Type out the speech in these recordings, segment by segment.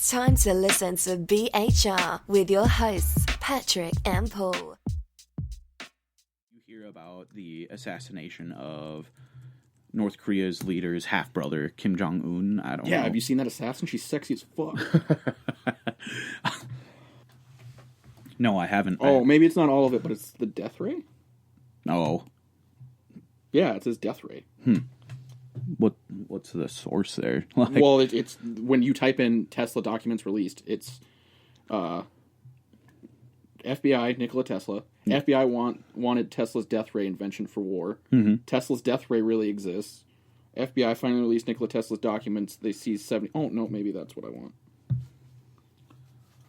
It's time to listen to BHR with your hosts, Patrick and Paul. You hear about the assassination of North Korea's leader's half-brother, Kim Jong-un. I don't know. Yeah, have you seen that assassin? She's sexy as fuck. No, I haven't. Oh, maybe it's not all of it, but it's the death ray? Oh. Yeah, it says death ray. What's the source there? Well, it's when you type in Tesla documents released, it's FBI, Nikola Tesla. FBI wanted Tesla's death ray invention for war. Mm-hmm. Tesla's death ray really exists. FBI finally released Nikola Tesla's documents. They seized 70... Oh, no, maybe that's what I want.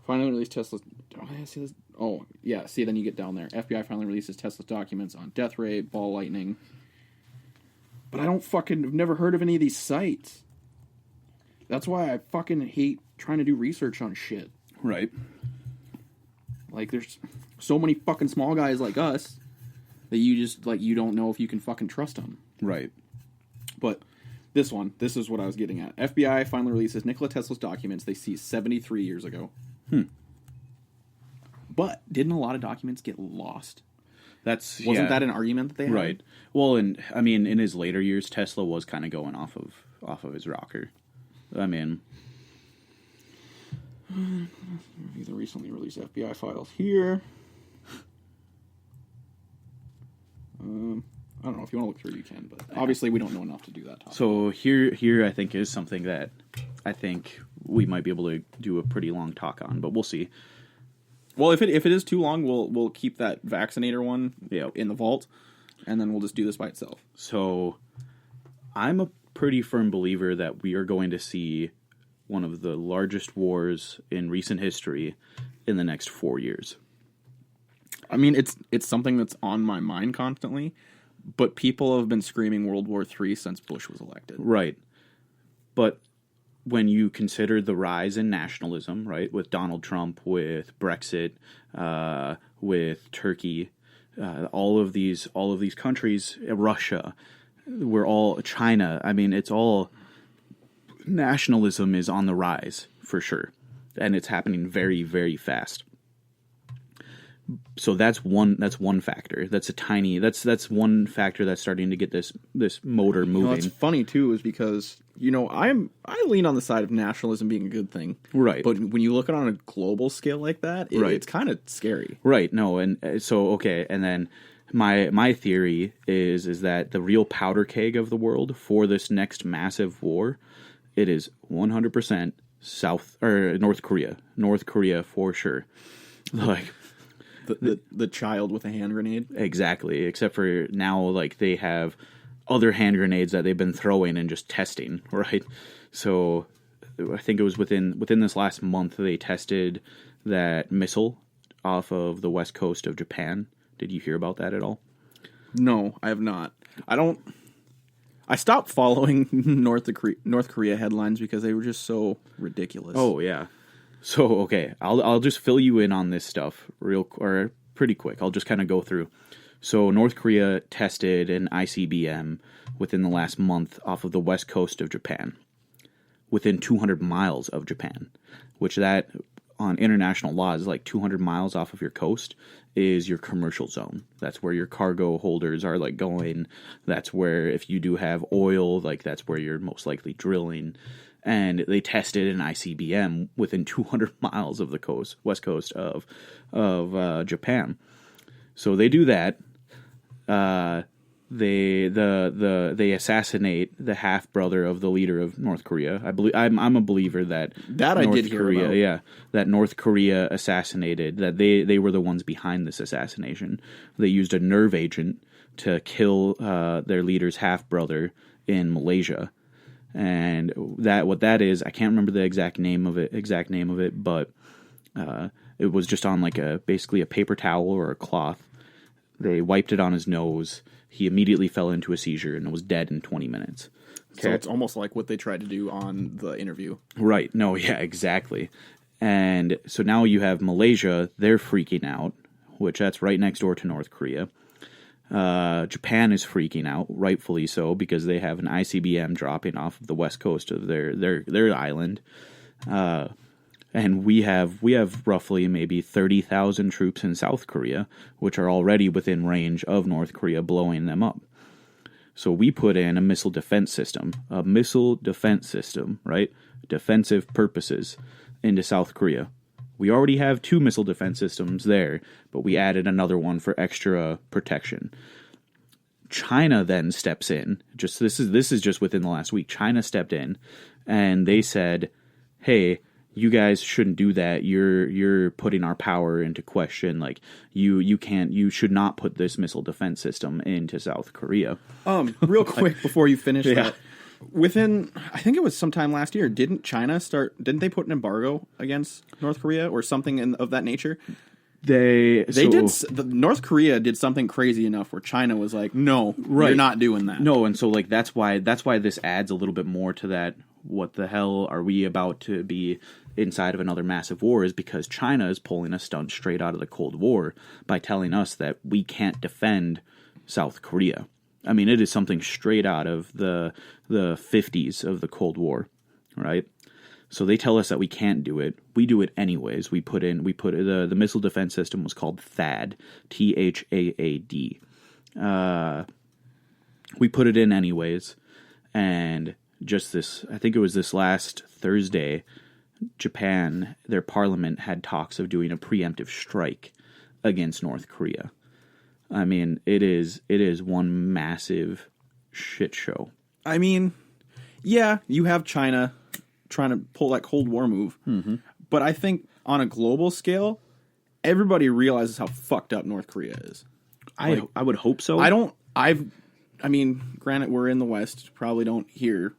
Finally released Tesla's... Oh, yeah, see this? Oh, yeah, see, then you get down there. FBI finally releases Tesla's documents on death ray, ball lightning. But I've never heard of any of these sites. That's why I fucking hate trying to do research on shit. Right. Like, there's so many fucking small guys like us that you just, like, you don't know if you can fucking trust them. Right. But this is what I was getting at. FBI finally releases Nikola Tesla's documents they seized 73 years ago. But didn't a lot of documents get lost? Wasn't that an argument that they had? Right. Well, and I mean, in his later years, Tesla was kind of going off of his rocker. I mean, the recently released FBI files here. I don't know if you want to look through, you can, but obviously we don't know enough to do that. So here I think is something that I think we might be able to do a pretty long talk on, but we'll see. Well, if it is too long, we'll keep that vaccinator one in the vault, and then we'll just do this by itself. So, I'm a pretty firm believer that we are going to see one of the largest wars in recent history in the next 4 years. I mean, it's something that's on my mind constantly, but people have been screaming World War III since Bush was elected. Right. But when you consider the rise in nationalism, right, with Donald Trump, with Brexit, with Turkey, all of these countries, Russia, China. I mean, it's all nationalism is on the rise for sure, and it's happening very, very fast. So that's one factor. That's one factor that's starting to get this motor moving. What's funny too is because I lean on the side of nationalism being a good thing, right? But when you look at it on a global scale like that, it's kind of scary, right? No, and so okay, and then my theory is that the real powder keg of the world for this next massive war, it is 100% North Korea. North Korea for sure, like. The child with a hand grenade? Exactly, except for now, like, they have other hand grenades that they've been throwing and just testing, right? So I think it was within this last month they tested that missile off of the west coast of Japan. Did you hear about that at all? No, I have not. I stopped following North Korea headlines because they were just so ridiculous. Oh, yeah. So, okay, I'll just fill you in on this stuff pretty quick. I'll just kind of go through. So, North Korea tested an ICBM within the last month off of the west coast of Japan, within 200 miles of Japan, which that, on international law, is like 200 miles off of your coast is your commercial zone. That's where your cargo holders are, like, going. That's where, if you do have oil, like, that's where you're most likely drilling. And they tested an ICBM within 200 miles of the west coast of Japan. So they do that. They assassinate the half brother of the leader of North Korea. I'm a believer that North I did Korea, hear about. Yeah, that North Korea assassinated. That they were the ones behind this assassination. They used a nerve agent to kill their leader's half brother in Malaysia. And what that is, I can't remember the exact name of it, but it was just on like basically a paper towel or a cloth. They wiped it on his nose. He immediately fell into a seizure and was dead in 20 minutes. Okay. So it's almost like what they tried to do on the interview. Right. No, yeah, exactly. And so now you have Malaysia, they're freaking out, which that's right next door to North Korea. Japan is freaking out, rightfully so, because they have an ICBM dropping off of the west coast of their island. And we have roughly maybe 30,000 troops in South Korea, which are already within range of North Korea blowing them up. So we put in a missile defense system, right? Defensive purposes into South Korea. We already have 2 missile defense systems there, but we added another one for extra protection. China then steps in. This is just within the last week. China stepped in, and they said, "Hey, you guys shouldn't do that. You're putting our power into question. Like you should not put this missile defense system into South Korea." Real quick before you finish that, I think it was sometime last year, didn't they put an embargo against North Korea or something of that nature? North Korea did something crazy enough where China was like, "No, you're not doing that." No, and so like that's why this adds a little bit more to that. What the hell are we about to be inside of another massive war? Is because China is pulling a stunt straight out of the Cold War by telling us that we can't defend South Korea. I mean, it is something straight out of the 50s of the Cold War, right? So they tell us that we can't do it. We do it anyways. The missile defense system was called THAAD, THAAD. We put it in anyways, and I think it was this last Thursday, Japan, their parliament had talks of doing a preemptive strike against North Korea. I mean, it is one massive shit show. I mean, yeah, you have China trying to pull that Cold War move, but I think on a global scale, everybody realizes how fucked up North Korea is. I would hope so. I mean, granted, we're in the West, probably don't hear,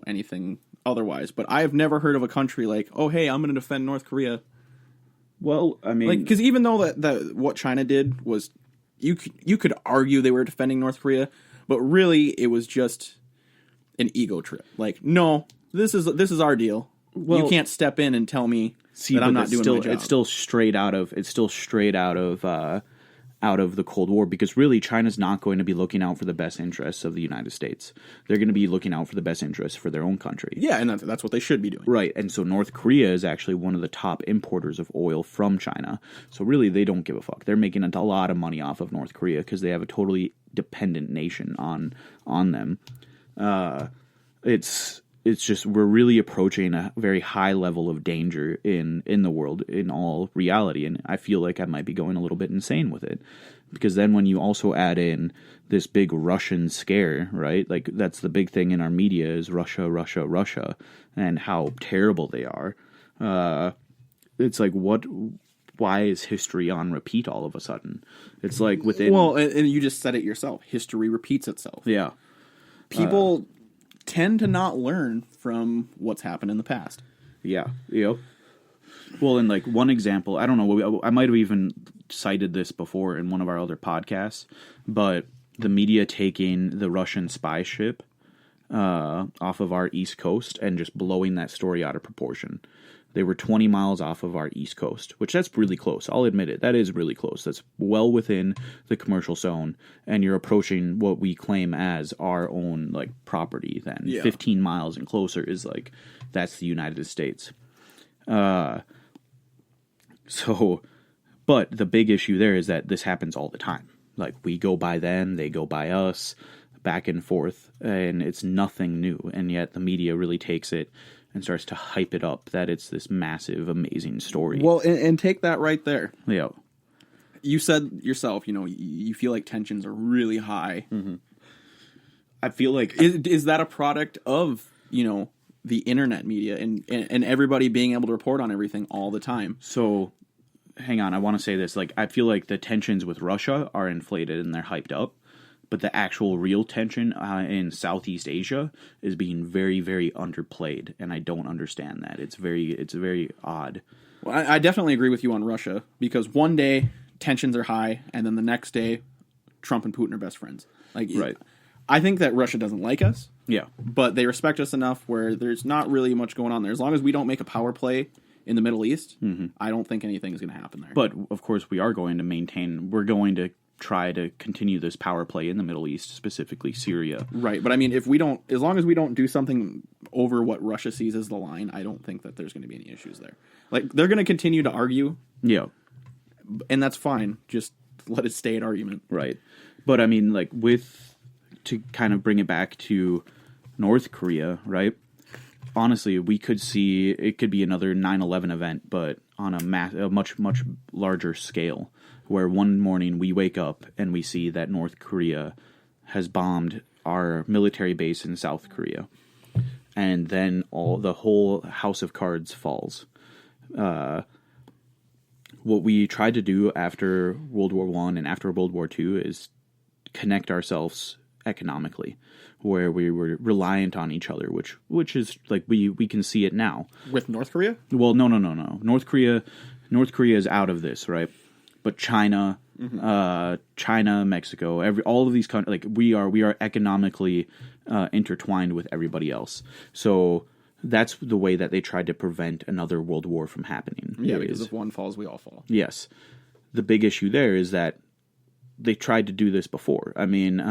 anything otherwise, but I've never heard of a country like, "Oh, hey, I'm going to defend North Korea." Well, I mean, because even though that what China did was, you could argue they were defending North Korea, but really it was just an ego trip. Like, no, this is our deal. Well, you can't step in and tell me that I'm not doing my job. It's still straight out of the Cold War, because really China's not going to be looking out for the best interests of the United States. They're going to be looking out for the best interests for their own country. Yeah, and that's what they should be doing. Right, and so North Korea is actually one of the top importers of oil from China. So really they don't give a fuck. They're making a lot of money off of North Korea because they have a totally dependent nation on them. It's just we're really approaching a very high level of danger in the world in all reality, and I feel like I might be going a little bit insane with it, because then when you also add in this big Russian scare, right? Like that's the big thing in our media is Russia, Russia, Russia, and how terrible they are. It's like why is history on repeat all of a sudden? It's like and you just said it yourself. History repeats itself. Yeah, people tend to not learn from what's happened in the past. Yeah, Well, and like one example, I don't know, I might have even cited this before in one of our other podcasts, but the media taking the Russian spy ship off of our East Coast and just blowing that story out of proportion. They were 20 miles off of our East Coast, which that's really close. I'll admit it. That is really close. That's well within the commercial zone, and you're approaching what we claim as our own like property then. Yeah. 15 miles and closer is like, that's the United States. But the big issue there is that this happens all the time. Like we go by them, they go by us, back and forth, and it's nothing new. And yet the media really takes it and starts to hype it up that it's this massive, amazing story. Well, and take that right there. Yeah. You said yourself, you feel like tensions are really high. Mm-hmm. I feel like... Is that a product of, the internet media and everybody being able to report on everything all the time? So, hang on, I want to say this. Like, I feel like the tensions with Russia are inflated and they're hyped up. But the actual real tension in Southeast Asia is being very, very underplayed, and I don't understand that. It's very odd. Well, I definitely agree with you on Russia, because one day tensions are high, and then the next day Trump and Putin are best friends. Right. I think that Russia doesn't like us. Yeah. But they respect us enough where there's not really much going on there. As long as we don't make a power play in the Middle East, I don't think anything is going to happen there. But, of course, we're going to try to continue this power play in the Middle East, specifically Syria. Right, but I mean, as long as we don't do something over what Russia sees as the line, I don't think that there's going to be any issues there. Like, they're going to continue to argue, Yeah. and that's fine. Just let it stay an argument. Right. But I mean, like, to kind of bring it back to North Korea, right? Honestly, we could see it could be another 9/11 event, but on a much, much larger scale, where one morning we wake up and we see that North Korea has bombed our military base in South Korea. And then the whole house of cards falls. What we tried to do after World War I and after World War II is connect ourselves economically, where we were reliant on each other, which is like we can see it now. With North Korea? Well, no. North Korea is out of this, right? But China, Mexico, all of these countries, like we are economically intertwined with everybody else. So that's the way that they tried to prevent another world war from happening. Yeah, because if one falls, we all fall. Yes. The big issue there is that they tried to do this before. I mean,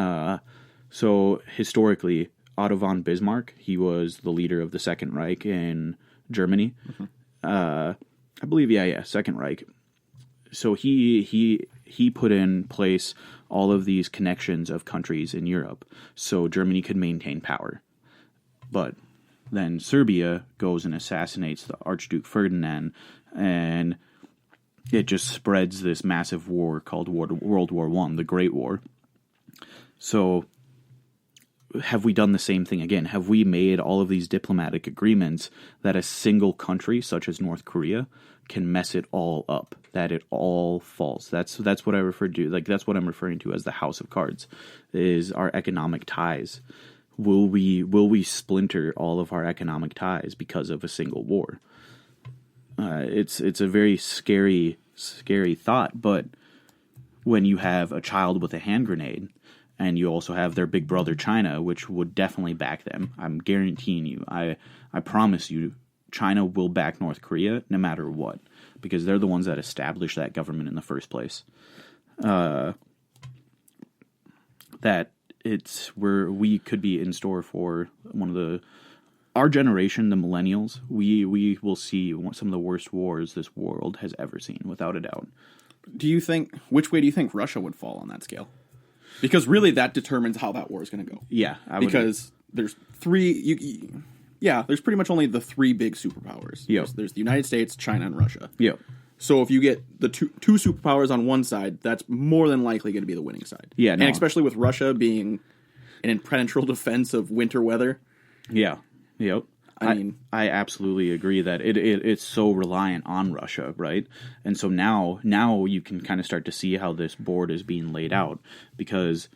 so historically, Otto von Bismarck, he was the leader of the Second Reich in Germany. I believe, Second Reich. So he put in place all of these connections of countries in Europe so Germany could maintain power. But then Serbia goes and assassinates the Archduke Ferdinand, and it just spreads this massive war called World War I, the Great War. So have we done the same thing again? Have we made all of these diplomatic agreements that a single country, such as North Korea, can mess it all up, that it all falls? That's what I refer to, like that's what I'm referring to as the house of cards, is our economic ties. Will we splinter all of our economic ties because of a single war? It's a very scary thought, but when you have a child with a hand grenade, and you also have their big brother China, which would definitely back them, I'm guaranteeing you, I promise you, China will back North Korea no matter what, because they're the ones that established that government in the first place. That it's where we could be in store for our generation, the millennials. We will see some of the worst wars this world has ever seen, without a doubt. Which way do you think Russia would fall on that scale? Because really that determines how that war is going to go. Yeah. Because there's three, there's pretty much only the three big superpowers. Yep. There's the United States, China, and Russia. Yep. So if you get the two superpowers on one side, that's more than likely going to be the winning side. Yeah, no. And especially with Russia being an impenetrable defense of winter weather. Yeah. Yep. I mean, I absolutely agree that it's so reliant on Russia, right? And so now you can kind of start to see how this board is being laid out, because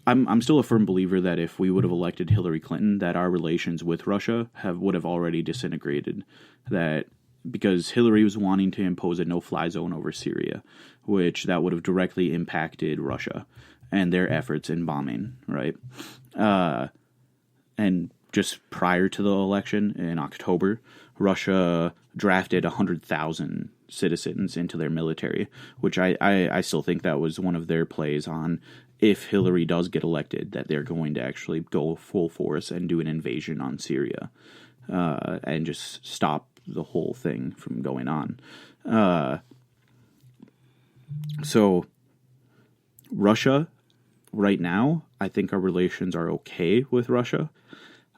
I'm still a firm believer that if we would have elected Hillary Clinton, that our relations with Russia would have already disintegrated. That because Hillary was wanting to impose a no-fly zone over Syria, which that would have directly impacted Russia and their efforts in bombing, right? And just prior to the election in October, Russia drafted 100,000 citizens into their military, which I still think that was one of their plays on, if Hillary does get elected, that they're going to actually go full force and do an invasion on Syria and just stop the whole thing from going on. So Russia, right now, I think our relations are okay with Russia.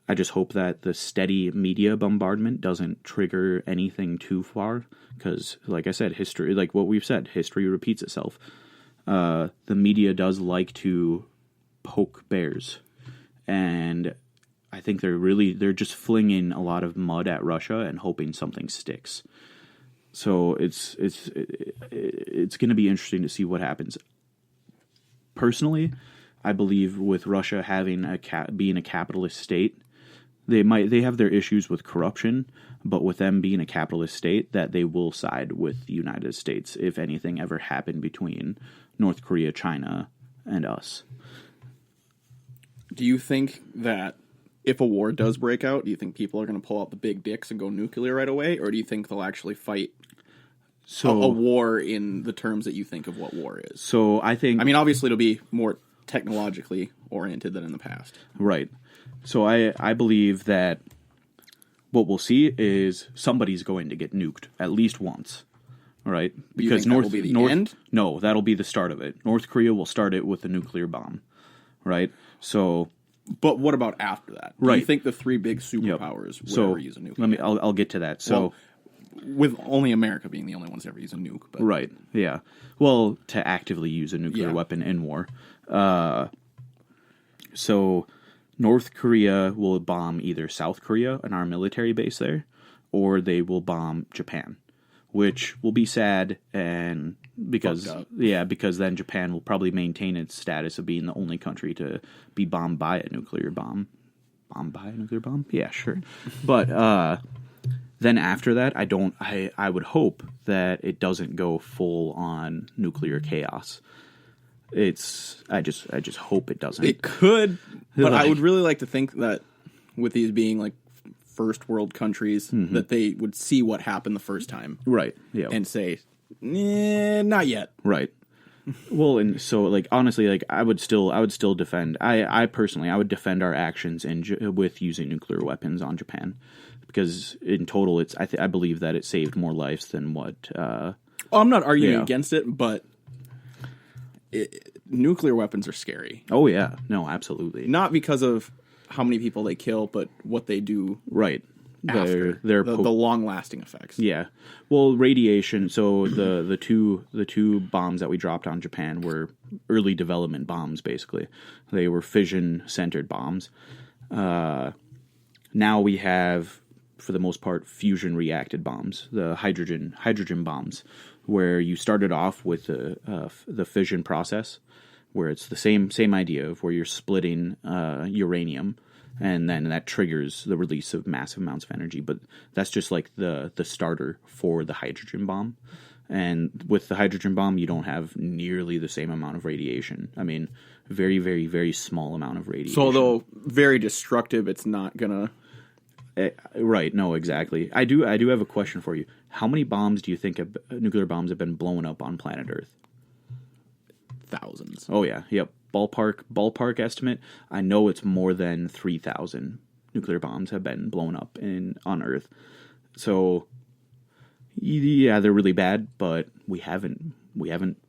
I just hope that the steady media bombardment doesn't trigger anything too far, because, like I said, history, like what we've said, history repeats itself. The media does like to poke bears, and I think they're just flinging a lot of mud at Russia and hoping something sticks. So it's going to be interesting to see what happens. Personally, I believe with Russia having being a capitalist state, they have their issues with corruption, but with them being a capitalist state, that they will side with the United States if anything ever happened between North Korea, China, and us. Do you think that if a war does break out, do you think people are going to pull out the big dicks and go nuclear right away, or do you think they'll actually fight a war in the terms that you think of what war is? So I mean, obviously it'll be more technologically oriented than in the past. Right. So I believe that what we'll see is somebody's going to get nuked at least once. All right? Because that will be the end? No, that'll be the start of it. North Korea will start it with a nuclear bomb. Right? So But what about after that? Do you think the three big superpowers would ever use a nuke? I'll get to that. So with only America being the only ones to ever use a nuke. But. Right, yeah. Well, to actively use a nuclear weapon in war. So North Korea will bomb either South Korea and our military base there, or they will bomb Japan, which will be sad, and because then Japan will probably maintain its status of being the only country to be bombed by a nuclear bomb. Bombed by a nuclear bomb? Yeah, sure. But then after that, I would hope that it doesn't go full on nuclear chaos. I just hope it doesn't. It could, but I would really like to think that with these being like first world countries, that they would see what happened the first time, right? Yeah, and say, not yet, right? Well, and so like honestly, like I would still defend. I personally would defend our actions with using nuclear weapons on Japan, because in total, I believe that it saved more lives than what. I'm not arguing against it, but. Nuclear weapons are scary. Oh yeah, no, absolutely. Not because of how many people they kill, but what they do. Right. After the long-lasting effects. Yeah. Well, radiation. So the two bombs that we dropped on Japan were early development bombs. Basically, they were fission-centered bombs. Now we have, for the most part, fusion-reacted bombs, the hydrogen bombs, where you started off with the fission process, where it's the same idea of where you're splitting uranium, and then that triggers the release of massive amounts of energy. But that's just like the starter for the hydrogen bomb. And with the hydrogen bomb, you don't have nearly the same amount of radiation. I mean, very, very, very small amount of radiation. So although very destructive, it's not gonna... Right, no, exactly. I do have a question for you. How many bombs do you think nuclear bombs have been blown up on planet Earth? Thousands. Oh yeah, yep. Ballpark estimate. I know it's more than 3,000 nuclear bombs have been blown up on Earth. So yeah, they're really bad, but we haven't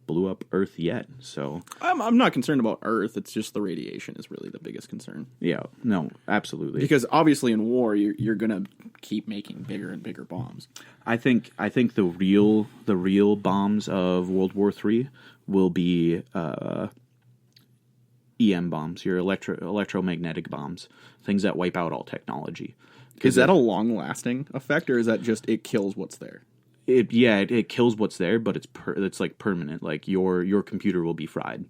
blew up Earth yet. So I'm not concerned about Earth. It's just the radiation is really the biggest concern. Yeah, no, absolutely. Because obviously in war, you're gonna keep making bigger and bigger bombs. I think the real bombs of World War III will be EM bombs, your electromagnetic bombs, things that wipe out all technology. Is that a long-lasting effect, or is that just it kills what's there? It kills what's there, but it's like permanent. Like your computer will be fried.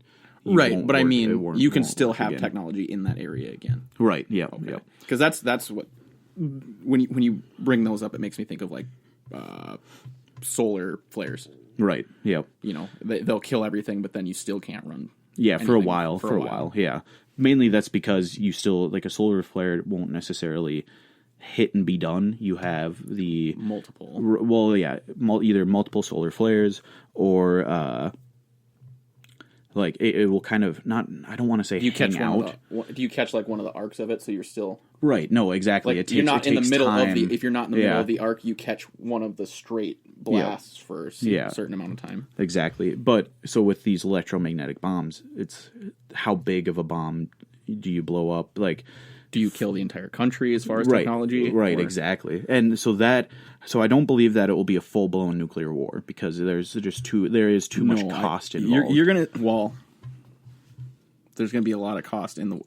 Right, but I mean, you can still have technology in that area again. Right. Yeah. Okay. Yeah. Because that's what when you bring those up, it makes me think of like solar flares. Right. Yeah. You know, they'll kill everything, but then you still can't run. Yeah, for a while. Yeah. Mainly that's because you still, like, a solar flare won't necessarily hit and be done. You have the multiple. Either multiple solar flares or like it will kind of not. I don't want to say hang out. Do you catch like one of the arcs of it, so you're still right? No, exactly. Like, you're not in the middle of the. If you're not in the middle of the arc, you catch one of the straight blasts for a certain amount of time. Exactly. But so with these electromagnetic bombs, it's how big of a bomb do you blow up? Like, do you kill the entire country as far as technology? Right, exactly. And so I don't believe that it will be a full blown nuclear war, because there is too much cost involved. There's going to be a lot of cost in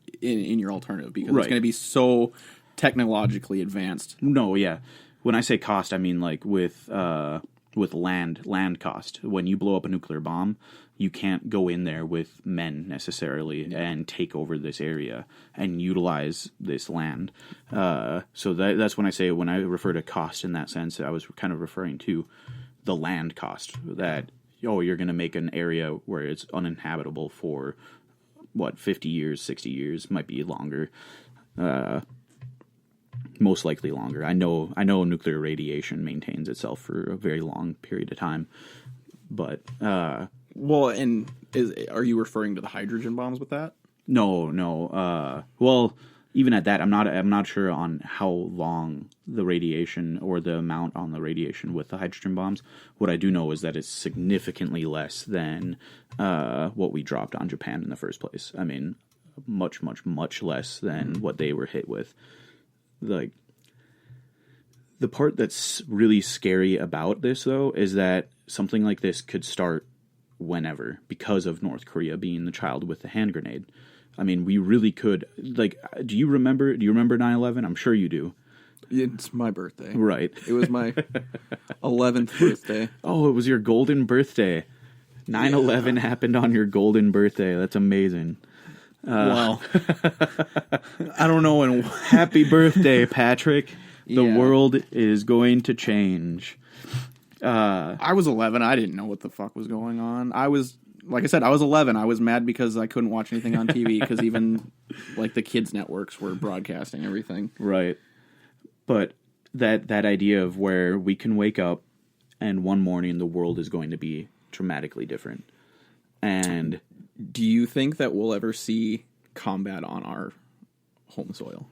your alternative, because it's going to be so technologically advanced. No, yeah. When I say cost, I mean like with land cost. When you blow up a nuclear bomb, you can't go in there with men necessarily and take over this area and utilize this land. So that's when I refer to cost in that sense, I was kind of referring to the land cost. That you're going to make an area where it's uninhabitable for 50 years, 60 years, might be longer. Most likely longer. I know nuclear radiation maintains itself for a very long period of time, but are you referring to the hydrogen bombs with that? No. Well, even at that, I'm not sure on how long the radiation or the amount on the radiation with the hydrogen bombs. What I do know is that it's significantly less than what we dropped on Japan in the first place. I mean, much, much, much less than what they were hit with. Like, the part that's really scary about this, though, is that something like this could start whenever, because of North Korea being the child with the hand grenade. I mean, we really could, like, do you remember 9/11? I'm sure you do. It's my birthday. Right. It was my 11th birthday. Oh, it was your golden birthday. 9/11 happened on your golden birthday. That's amazing. Well, I don't know. And happy birthday, Patrick. The world is going to change. I was 11. I didn't know what the fuck was going on. Like I said, I was 11. I was mad because I couldn't watch anything on TV because even like the kids' networks were broadcasting everything. Right. But that idea of where we can wake up and one morning the world is going to be dramatically different. And do you think that we'll ever see combat on our home soil?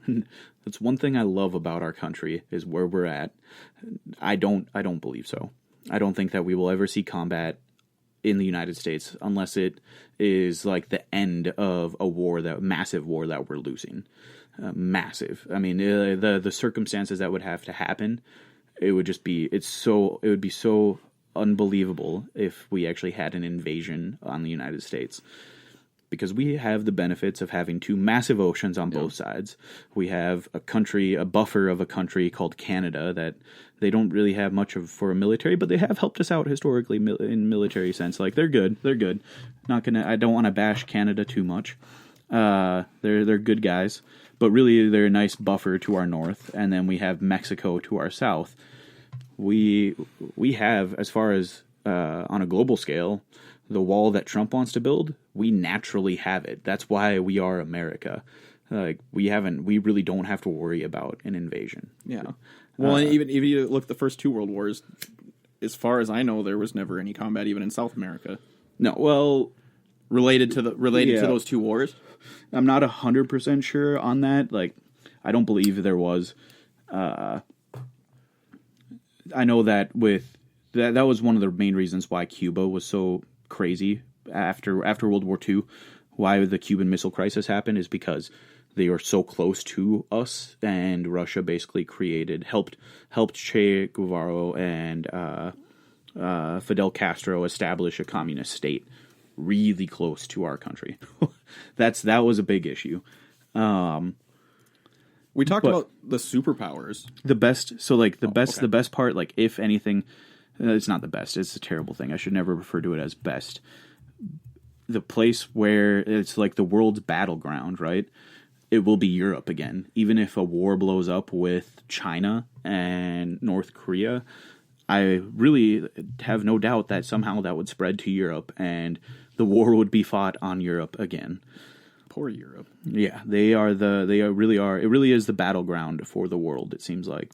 That's one thing I love about our country is where we're at. I don't believe so. I don't think that we will ever see combat in the United States unless it is like the end of a war, that massive war that we're losing. Massive. I mean, the circumstances that would have to happen, it would be so unbelievable if we actually had an invasion on the United States. Because we have the benefits of having two massive oceans on both sides. We have a buffer of a country called Canada that they don't really have much of for a military, but they have helped us out historically in military sense. Like, they're good. I don't want to bash Canada too much. They're good guys, but really they're a nice buffer to our north, and then we have Mexico to our south. We have, as far as on a global scale, the wall that Trump wants to build, we naturally have it. That's why we are America. Like, we really don't have to worry about an invasion. Yeah. Well, and even if you look at the first two world wars, as far as I know, there was never any combat even in South America. No, well, related to those two wars. I'm not 100% sure on that. Like, I don't believe there was. I know that that was one of the main reasons why Cuba was so crazy after World War II. Why the Cuban Missile Crisis happened is because they were so close to us, and Russia basically helped Che Guevara and Fidel Castro establish a communist state really close to our country. That was a big issue. We talked about the superpowers. The best part, like, if anything, it's not the best. It's a terrible thing. I should never refer to it as best. The place where it's like the world's battleground, right? It will be Europe again. Even if a war blows up with China and North Korea, I really have no doubt that somehow that would spread to Europe and the war would be fought on Europe again. Poor Europe. Yeah, they really are. It really is the battleground for the world, it seems like.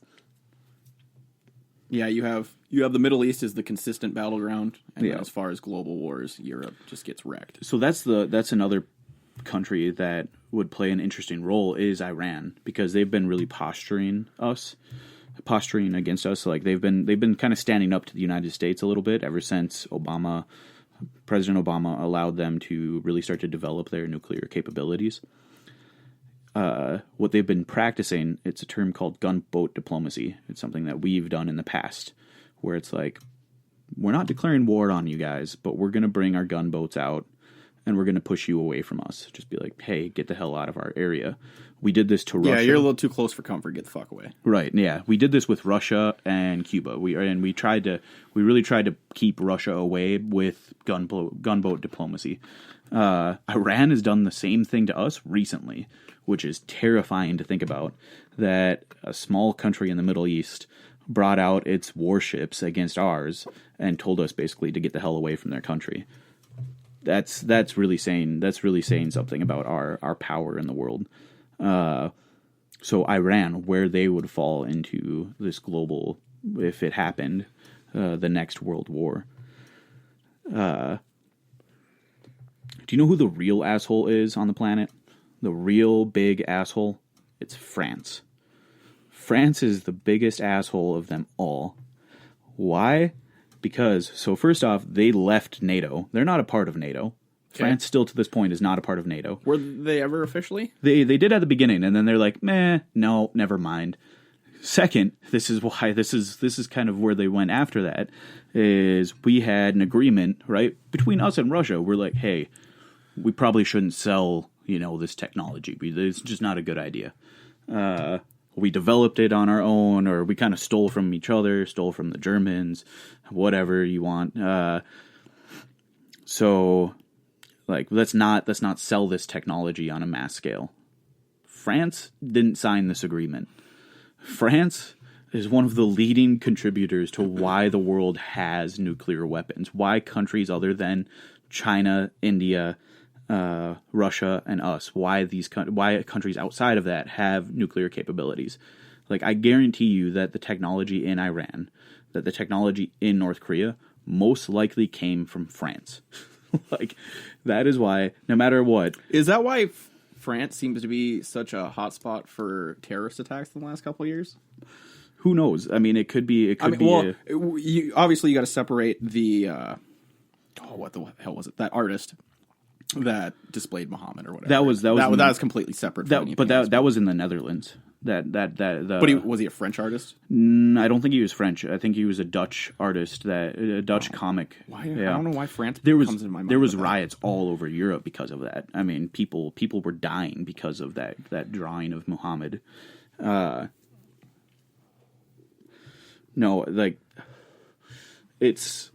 Yeah, you have the Middle East as the consistent battleground, and then as far as global wars, Europe just gets wrecked. So that's another country that would play an interesting role is Iran, because they've been really posturing against us. Like, they've been kind of standing up to the United States a little bit ever since President Obama allowed them to really start to develop their nuclear capabilities. What they've been practicing, it's a term called gunboat diplomacy. It's something that we've done in the past, where it's like, we're not declaring war on you guys, but we're going to bring our gunboats out and we're going to push you away from us. Just be like, hey, get the hell out of our area. We did this to Russia. Yeah, you're a little too close for comfort. Get the fuck away. Right. Yeah, we did this with Russia and Cuba. We really tried to keep Russia away with gunboat diplomacy. Iran has done the same thing to us recently, which is terrifying to think about. That a small country in the Middle East brought out its warships against ours and told us basically to get the hell away from their country. That's really saying something about our power in the world. So Iran, where they would fall into this global, if it happened, the next world war. Do you know who the real asshole is on the planet? The real big asshole? It's France. France is the biggest asshole of them all. Why? Because, so first off, they left NATO. They're not a part of NATO. Okay. France still to this point is not a part of NATO. Were they ever officially? They did at the beginning, and then they're like, meh, no, never mind. Second, this is why this is kind of where they went after that, is we had an agreement, right, between us and Russia. We're like, hey, we probably shouldn't sell, this technology. It's just not a good idea. We developed it on our own, or we kind of stole from each other, stole from the Germans, whatever you want. So, like, let's not sell this technology on a mass scale. France didn't sign this agreement. France is one of the leading contributors to why the world has nuclear weapons. Why countries other than China, India, Russia, and us, why countries outside of that have nuclear capabilities. Like, I guarantee you that the technology in Iran, that the technology in North Korea, most likely came from France. Like, that is why, no matter what. Is that why France seems to be such a hotspot for terrorist attacks in the last couple of years? Who knows? I mean, it could be. Obviously, you got to separate the. What the hell was it? That artist that displayed Muhammad or whatever. That was completely separate. That was in the Netherlands. But was he a French artist? I don't think he was French. I think he was a Dutch artist, a Dutch comic. Why? Yeah. I don't know why France comes into my mind. There was riots all over Europe because of that. I mean, people were dying because of that drawing of Muhammad. No, like it's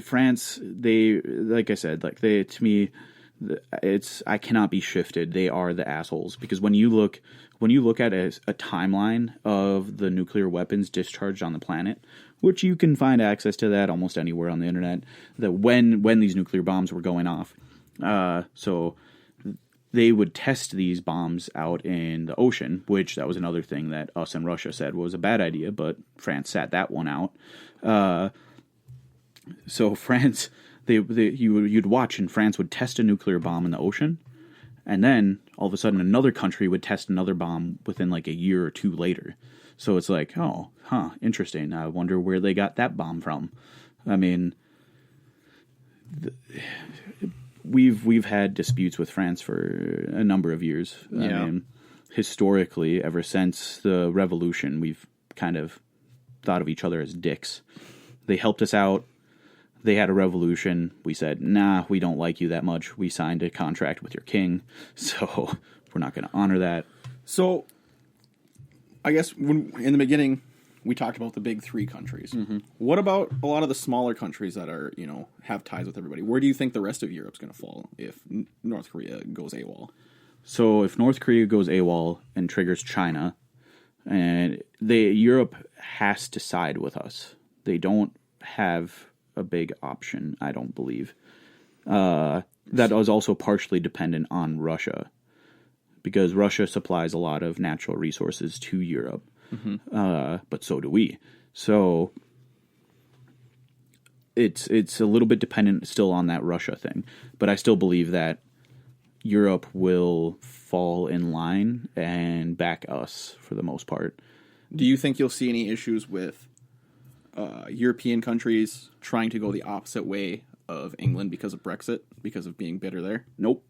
France. They, like I said, to me, I cannot be shifted. They are the assholes, because when you look at a timeline of the nuclear weapons discharged on the planet, which you can find access to that almost anywhere on the internet, that when these nuclear bombs were going off, so they would test these bombs out in the ocean, which that was another thing that us and Russia said was a bad idea, but France sat that one out. So France, you'd watch, and France would test a nuclear bomb in the ocean, and then all of a sudden another country would test another bomb within like a year or two later. So it's like, interesting. I wonder where they got that bomb from. I mean, we've had disputes with France for a number of years. Yeah. I mean, historically, ever since the revolution, we've kind of thought of each other as dicks. They helped us out. They had a revolution. We said, nah, we don't like you that much. We signed a contract with your king, so we're not going to honor that. So, I guess in the beginning, we talked about the big three countries. Mm-hmm. What about a lot of the smaller countries that are, have ties with everybody? Where do you think the rest of Europe's going to fall if North Korea goes AWOL? So if North Korea goes AWOL and triggers China, and Europe has to side with us. They don't have a big option, I don't believe. That is also partially dependent on Russia, because Russia supplies a lot of natural resources to Europe, but so do we. So it's a little bit dependent still on that Russia thing, but I still believe that Europe will fall in line and back us for the most part. Do you think you'll see any issues with European countries trying to go the opposite way of England because of Brexit, because of being bitter there? Nope.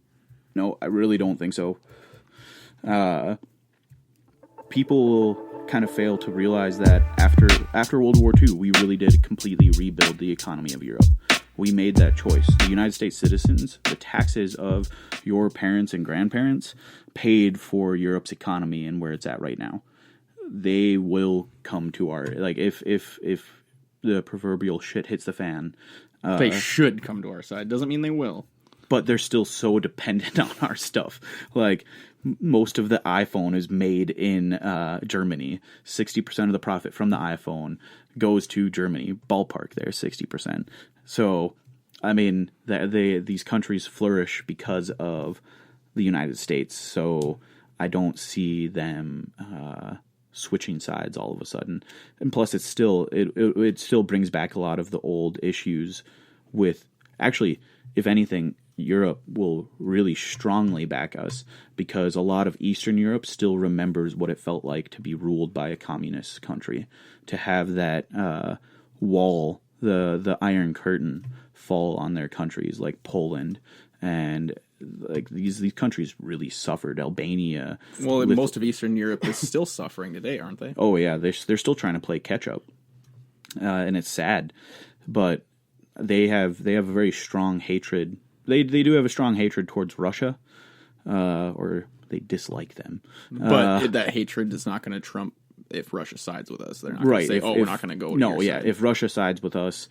No, I really don't think so. People kind of fail to realize that after World War II, we really did completely rebuild the economy of Europe. We made that choice. The United States citizens, the taxes of your parents and grandparents, paid for Europe's economy and where it's at right now. They will come to our, like, if the proverbial shit hits the fan. They should come to our side. Doesn't mean they will. But they're still so dependent on our stuff. Like, most of the iPhone is made in Germany. 60% of the profit from the iPhone goes to Germany. Ballpark there, 60%. So, I mean, these countries flourish because of the United States. So, I don't see them switching sides all of a sudden. And plus, it still brings back a lot of the old issues with actually, if anything, Europe will really strongly back us because a lot of Eastern Europe still remembers what it felt like to be ruled by a communist country, to have that wall, the Iron Curtain, fall on their countries like Poland, and like these countries really suffered. Albania. Well, most of Eastern Europe is still suffering today, aren't they? Oh yeah, they're still trying to play catch up, and it's sad, but they have a very strong hatred. They do have a strong hatred towards Russia, or they dislike them. But that hatred is not going to trump if Russia sides with us. They're not going to say, we're not going to go to your side. If Russia sides with us,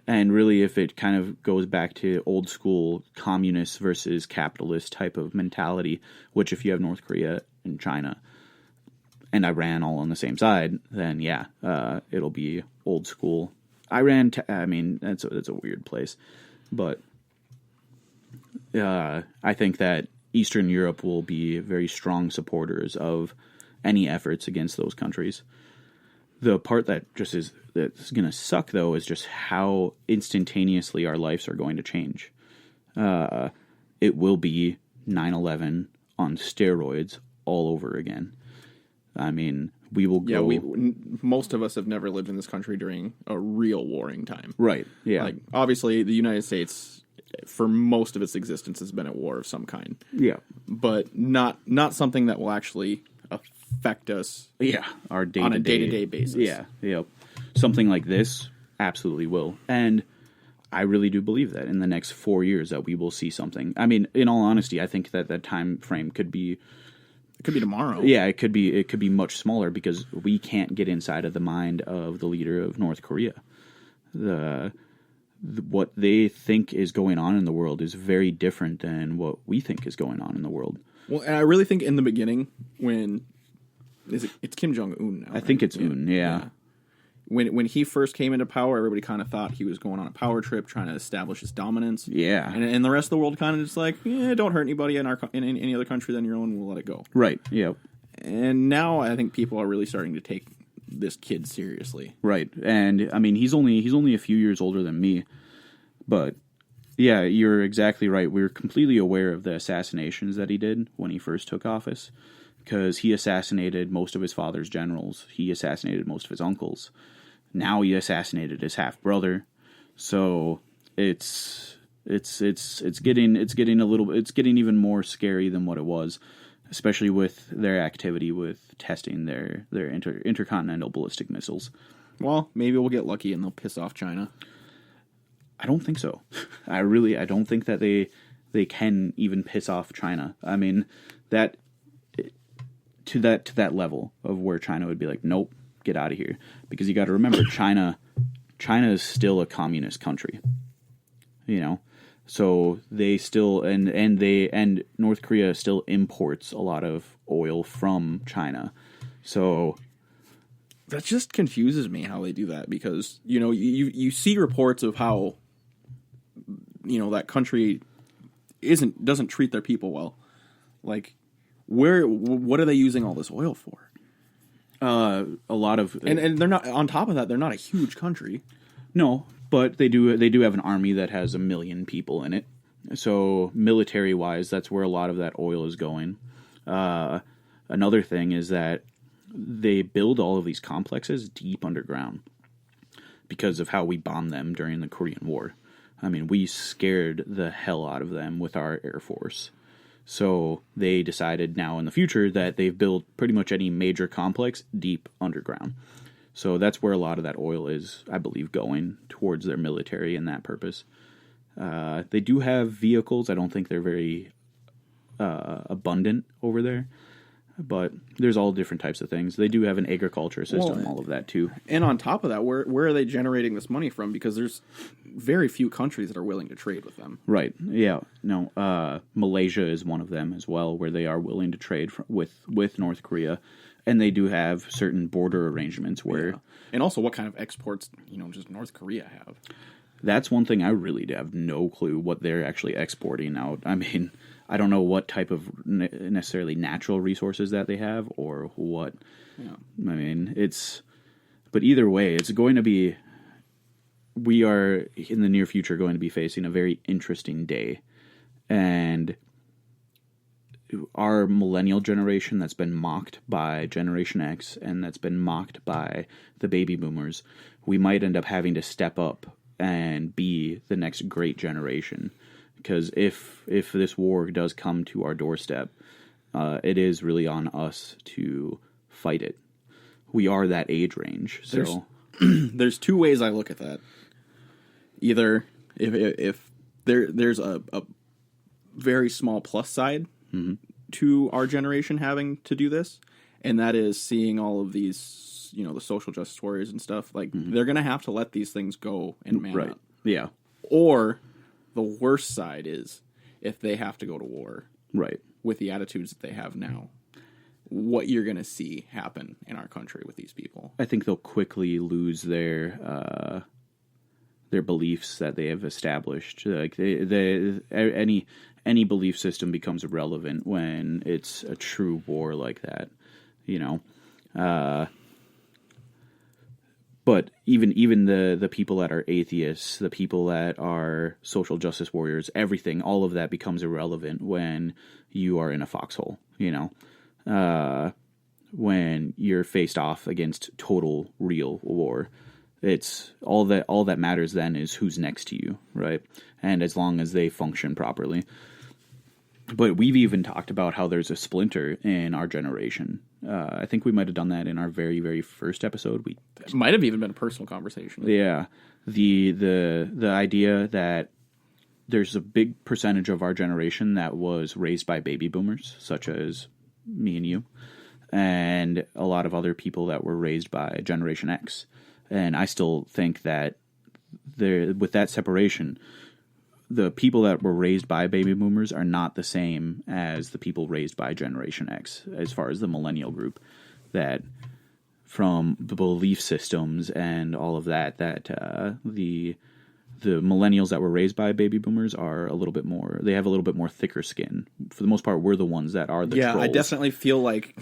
and really if it kind of goes back to old school communist versus capitalist type of mentality, which if you have North Korea and China and Iran all on the same side, then it'll be old school. Iran, that's a weird place, but I think that Eastern Europe will be very strong supporters of any efforts against those countries. The part that's going to suck, though, is just how instantaneously our lives are going to change. It will be 9/11 on steroids all over again. I mean, we will go... Yeah, most of us have never lived in this country during a real warring time. Right, yeah. Like, obviously, the United States, for most of its existence, has been at war of some kind. Yeah. But not something that will actually affect us our day-to-day. On a day-to-day basis. Yeah. Something like this absolutely will. And I really do believe that in the next 4 years that we will see something. I mean, in all honesty, I think that time frame could be... It could be tomorrow. Yeah, it could be much smaller because we can't get inside of the mind of the leader of North Korea. What they think is going on in the world is very different than what we think is going on in the world. Well, and I really think in the beginning when... It's Kim Jong-un now, I think it's Un, yeah. When he first came into power, everybody kind of thought he was going on a power trip, trying to establish his dominance. Yeah. And the rest of the world kind of just like, don't hurt anybody in any other country than your own, we'll let it go. Right, yeah. And now I think people are really starting to take this kid seriously. Right. And, I mean, he's only a few years older than me. But, yeah, you're exactly right. We're completely aware of the assassinations that he did when he first took office. Because he assassinated most of his father's generals. He assassinated most of his uncles. Now he assassinated his half brother. So it's getting even more scary than what it was, especially with their activity with testing their intercontinental ballistic missiles. Well, maybe we'll get lucky and they'll piss off China. I don't think so. I don't think that they can even piss off China. I mean, that to that level of where China would be like, nope, get out of here. Because you got to remember, China is still a communist country. You know, so they still and North Korea still imports a lot of oil from China. So that just confuses me how they do that, because you see reports of how that country doesn't treat their people well. Like, what are they using all this oil for? A lot of and they're not, on top of that, they're not a huge country. No, but they do have an army that has 1 million people in it. So military wise, that's where a lot of that oil is going. Another thing is that they build all of these complexes deep underground because of how we bombed them during the Korean War. I mean, we scared the hell out of them with our Air Force. So they decided now in the future that they've built pretty much any major complex deep underground. So that's where a lot of that oil is, I believe, going towards their military and that purpose. They do have vehicles. I don't think they're very abundant over there. But there's all different types of things. They do have an agriculture system, all of that too. And on top of that, where are they generating this money from? Because there's very few countries that are willing to trade with them. Right. Yeah. No. Malaysia is one of them as well, where they are willing to trade with North Korea, and they do have certain border arrangements where. Yeah. And also, what kind of exports just North Korea have? That's one thing I really have no clue what they're actually exporting out. I mean, I don't know what type of necessarily natural resources that they have or what. Yeah. I mean, but either way, it's going to be we are in the near future going to be facing a very interesting day. And our millennial generation that's been mocked by Generation X and that's been mocked by the baby boomers, we might end up having to step up and be the next great generation. Because if this war does come to our doorstep, it is really on us to fight it. We are that age range. So there's two ways I look at that. Either if there's a very small plus side to our generation having to do this, and that is seeing all of these, the social justice warriors and stuff, like they're going to have to let these things go and man up. Yeah. Or the worst side is if they have to go to war. Right. With the attitudes that they have now, what you're going to see happen in our country with these people. I think they'll quickly lose their beliefs that they have established. Like any belief system becomes irrelevant when it's a true war like that, But even the people that are atheists, the people that are social justice warriors, everything, all of that becomes irrelevant when you are in a foxhole, when you're faced off against total real war. It's all that matters then is who's next to you, right? And as long as they function properly. But we've even talked about how there's a splinter in our generation. I think we might have done that in our very, very first episode. It might have even been a personal conversation. Yeah. The idea that there's a big percentage of our generation that was raised by baby boomers, such as me and you, and a lot of other people that were raised by Generation X. And I still think that with that separation, the people that were raised by baby boomers are not the same as the people raised by Generation X, as far as the millennial group, that from the belief systems and all of that, the millennials that were raised by baby boomers are a little bit more, they have a little bit more thicker skin. For the most part, we're the ones that are the trolls. I definitely feel like,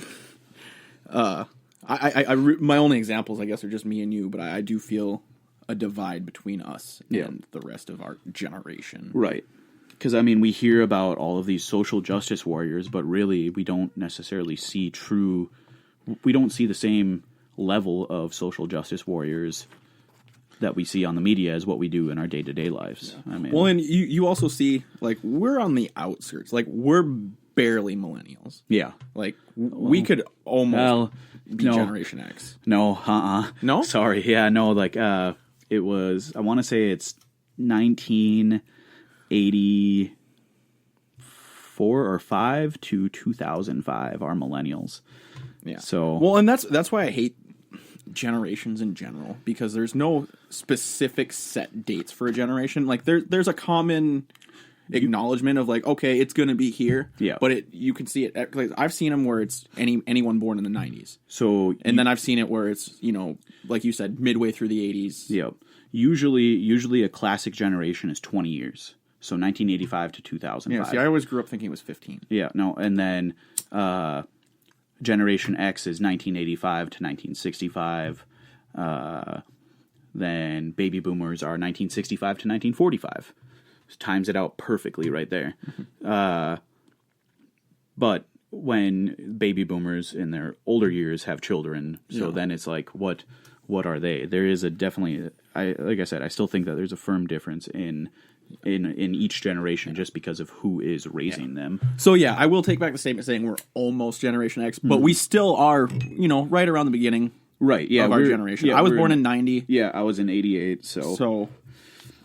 my only examples, I guess, are just me and you, but I do feel a divide between us and the rest of our generation. Right. Because, we hear about all of these social justice warriors, but really we don't necessarily see we don't see the same level of social justice warriors that we see on the media as what we do in our day-to-day lives. Well, and you also see, like, we're on the outskirts. Like, we're barely millennials. Yeah. Like, we could almost be Generation X. No, No? Sorry. Yeah, no, like, it was, I want to say it's 1984 or 5 to 2005 are millennials. Yeah. So, well, and that's why I hate generations in general, because there's no specific set dates for a generation. Like there's a common acknowledgement of like, okay, it's going to be here. Yeah. But you can see it. Like, I've seen them where it's anyone born in the 90s. So, then I've seen it where it's, like you said, midway through the 80s. Yeah. Usually a classic generation is 20 years. So 1985 to 2005. Yeah. See, I always grew up thinking it was 15. Yeah. No. And then Generation X is 1985 to 1965. Then baby boomers are 1965 to 1945. Times it out perfectly right there. But when baby boomers in their older years have children, then it's like, what are they? There is definitely, like I said, I still think that there's a firm difference in each generation just because of who is raising them. So yeah, I will take back the statement saying we're almost Generation X, but we still are, right around the beginning, right? Yeah, of our generation. Yeah, I was born in 90. Yeah, I was in 88. So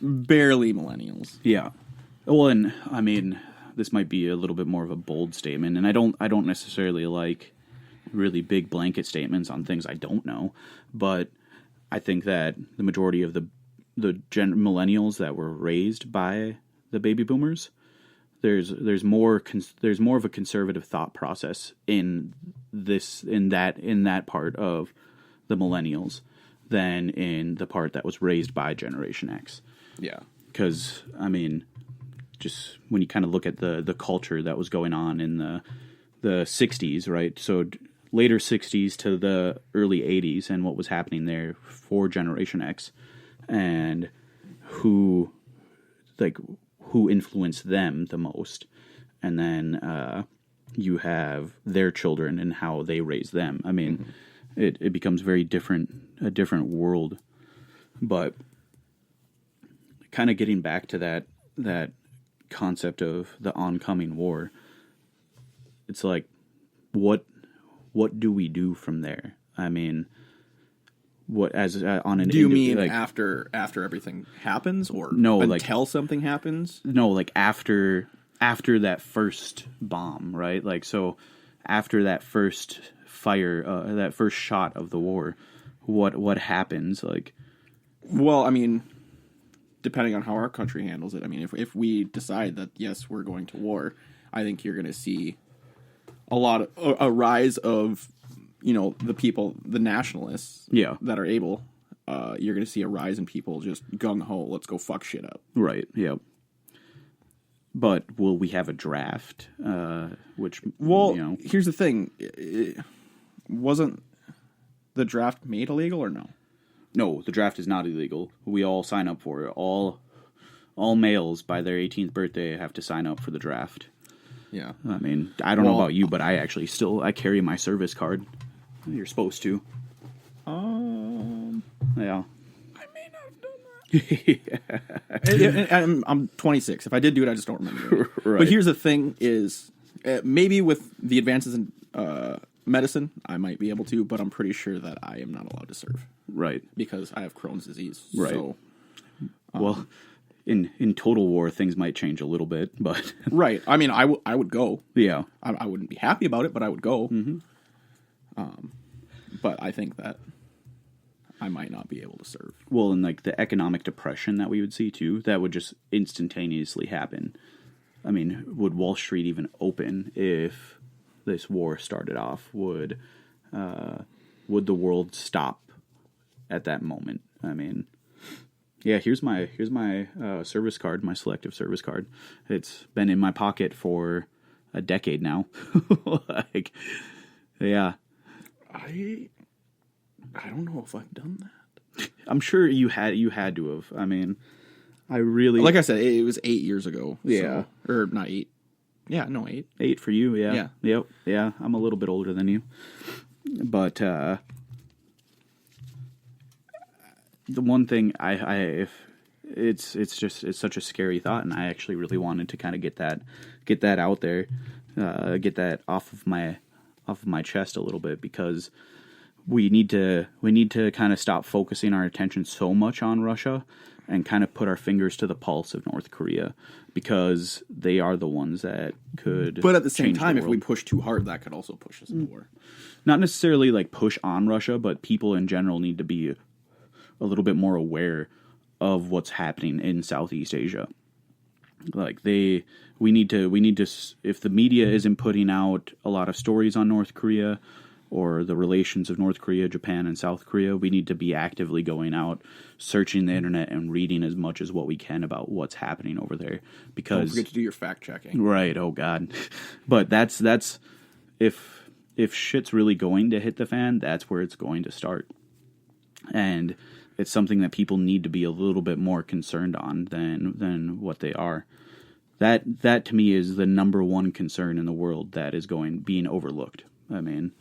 barely millennials. Yeah. Well, and this might be a little bit more of a bold statement, and I don't necessarily like really big blanket statements on things I don't know, but I think that the majority of the millennials that were raised by the baby boomers, there's more of a conservative thought process in that part of the millennials than in the part that was raised by Generation X. Yeah. Because, just when you kind of look at the culture that was going on in the 60s, right? So later 60s to the early 80s and what was happening there for Generation X, and who influenced them the most, and then you have their children and how they raise them. I mean, it becomes a different world. But kind of getting back to that concept of the oncoming war, it's like, what do we do from there? I mean, what as on an do you mean like, after everything happens, or no, until something happens? No, like after that first bomb, right? Like, so after that first fire, that first shot of the war, what happens? Like, well, I mean, depending on how our country handles it, I mean, if we decide that yes, we're going to war, I think you're going to see a rise of, the people, the nationalists, that are able. You're going to see a rise in people just gung ho, let's go fuck shit up. Right. Yeah. But will we have a draft? Here's the thing: wasn't the draft made illegal or no? No, the draft is not illegal. We all sign up for it. All males by their 18th birthday have to sign up for the draft. Yeah. I mean, I don't know about you, but I actually I carry my service card. You're supposed to. Yeah. I may not have done that. I'm 26. If I did do it, I just don't remember. Right. But here's the thing: is maybe with the advances in medicine, I might be able to, but I'm pretty sure that I am not allowed to serve. Right. Because I have Crohn's disease. Right. So, well, in total war, things might change a little bit, but right. I mean, I would go. Yeah. I wouldn't be happy about it, but I would go. Mm-hmm. But I think that I might not be able to serve. Well, and like the economic depression that we would see too, that would just instantaneously happen. I mean, would Wall Street even open if this war started off? Would the world stop at that moment? I mean, yeah. Here's my service card, my selective service card. It's been in my pocket for a decade now. Like, yeah. I don't know if I've done that. I'm sure you had to have. I mean, I really, like I said, it was 8 years ago. Yeah. So, or not 8. Yeah, no, 8. 8 for you, yeah. Yeah. Yep. Yeah, I'm a little bit older than you. But the one thing it's such a scary thought, and I actually really wanted to kind of get that out there, get that off of my chest a little bit, because we need to kind of stop focusing our attention so much on Russia and kind of put our fingers to the pulse of North Korea, because they are the ones that could. But at the same time, if we push too hard, that could also push us into war. Not necessarily like push on Russia, but people in general need to be a little bit more aware of what's happening in Southeast Asia. Like we need to, if the media isn't putting out a lot of stories on North Korea or the relations of North Korea, Japan, and South Korea, we need to be actively going out, searching the internet, and reading as much as what we can about what's happening over there. Because don't forget to do your fact checking. Right? Oh God, but that's if shit's really going to hit the fan, that's where it's going to start, and it's something that people need to be a little bit more concerned on than what they are. That to me is the number one concern in the world that is being overlooked. I mean,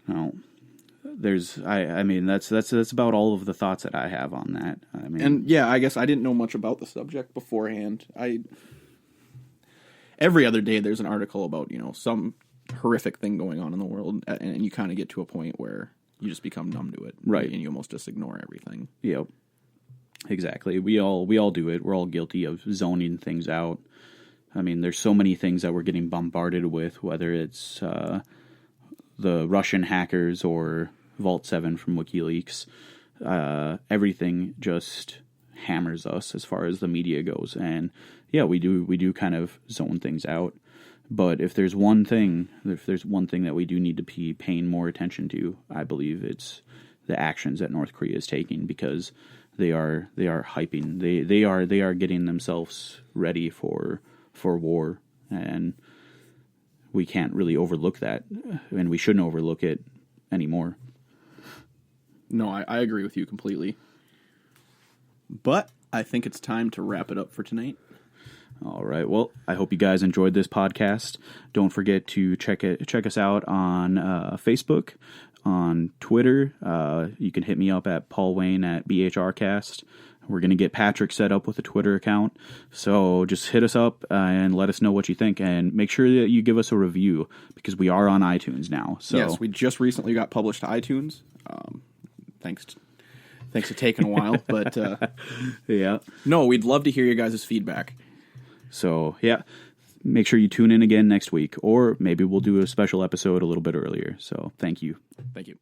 no, I mean that's about all of the thoughts that I have on that. I mean, and yeah, I guess I didn't know much about the subject beforehand. Every other day there's an article about some horrific thing going on in the world, and you kind of get to a point where you just become numb to it, right? And you almost just ignore everything. Yep. Exactly. We all do it. We're all guilty of zoning things out. I mean, there's so many things that we're getting bombarded with, whether it's the Russian hackers or Vault 7 from WikiLeaks. Everything just hammers us as far as the media goes. And yeah, we do kind of zone things out. But if there's one thing that we do need to be paying more attention to, I believe it's the actions that North Korea is taking, because they are hyping. They are getting themselves ready for war, and we can't really overlook that, and we shouldn't overlook it anymore. No, I agree with you completely. But I think it's time to wrap it up for tonight. All right. Well, I hope you guys enjoyed this podcast. Don't forget to check us out on Facebook, on Twitter. You can hit me up at Paul Wayne at BHRcast. We're going to get Patrick set up with a Twitter account. So just hit us up and let us know what you think. And make sure that you give us a review because we are on iTunes now. So yes, we just recently got published to iTunes. Thanks to taking a while. But yeah. No, we'd love to hear you guys' feedback. So, yeah, make sure you tune in again next week. Or maybe we'll do a special episode a little bit earlier. So thank you. Thank you.